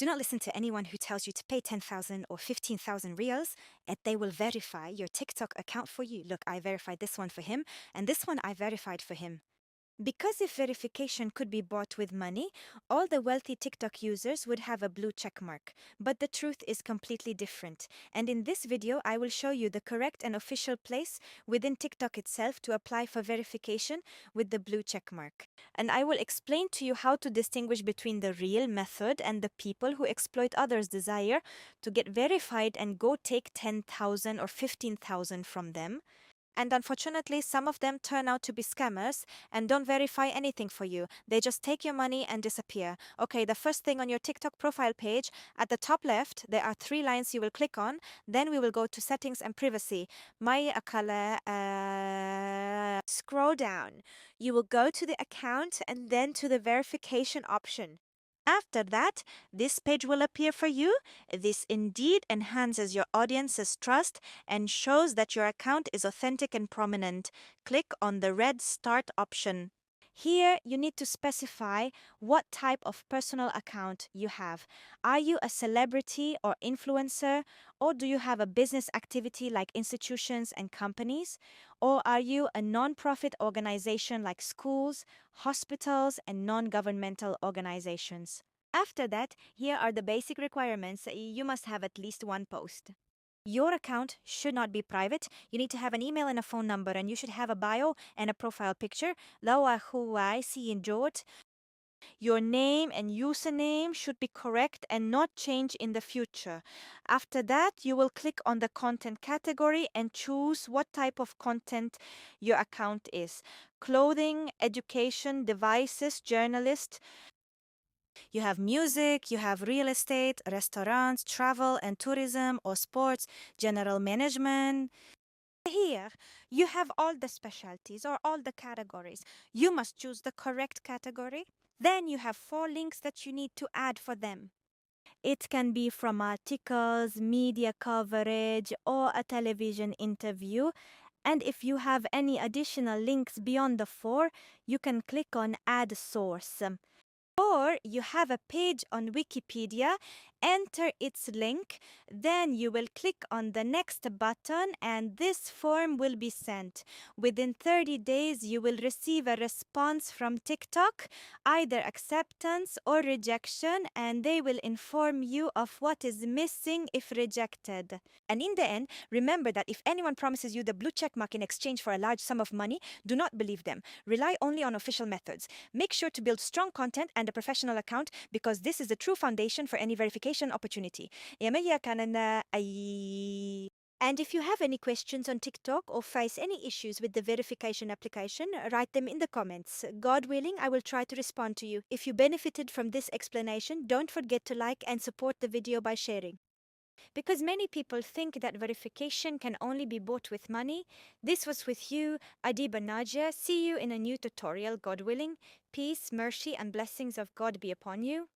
Do not listen to anyone who tells you to pay 10,000 or 15,000 reals and they will verify your TikTok account for you. Look, I verified this one for him and this one I verified for him. Because if verification could be bought with money, all the wealthy TikTok users would have a blue check mark. But the truth is completely different. And in this video, I will show you the correct and official place within TikTok itself to apply for verification with the blue check mark. And I will explain to you how to distinguish between the real method and the people who exploit others' desire to get verified and go take 10,000 or 15,000 from them. And unfortunately, some of them turn out to be scammers and don't verify anything for you. They just take your money and disappear. Okay, the first thing on your TikTok profile page, at the top left, there are 3 lines you will click on. Then we will go to settings and privacy. Scroll down. You will go to the account and then to the verification option. After that, this page will appear for you. This indeed enhances your audience's trust and shows that your account is authentic and prominent. Click on the red Start option. Here, you need to specify what type of personal account you have. Are you a celebrity or influencer, or do you have a business activity like institutions and companies? Or are you a non-profit organization like schools, hospitals, and non-governmental organizations? After that, here are the basic requirements. You must have at least 1 post. Your account should not be private. You need to have an email and a phone number, and you should have a bio and a profile picture. Your name and username should be correct and not change in the future. After that, you will click on the content category and choose what type of content your account is. Clothing, education, devices, journalist. You have music, you have real estate, restaurants, travel and tourism or sports, general management. Here, you have all the specialties or all the categories. You must choose the correct category. Then you have 4 links that you need to add for them. It can be from articles, media coverage, or a television interview. And if you have any additional links beyond the 4, you can click on Add Source. Or you have a page on Wikipedia, enter its link, then you will click on the next button and this form will be sent. Within 30 days, you will receive a response from TikTok, either acceptance or rejection, and they will inform you of what is missing if rejected. And in the end, remember that if anyone promises you the blue check mark in exchange for a large sum of money, do not believe them. Rely only on official methods. Make sure to build strong content and a professional account because this is the true foundation for any verification opportunity. And if you have any questions on TikTok or face any issues with the verification application, write them in the comments. God willing, I will try to respond to you. If you benefited from this explanation, don't forget to like and support the video by sharing. Because many people think that verification can only be bought with money. This was with you, Adiba Nadia. See you in a new tutorial, God willing. Peace, mercy, and blessings of God be upon you.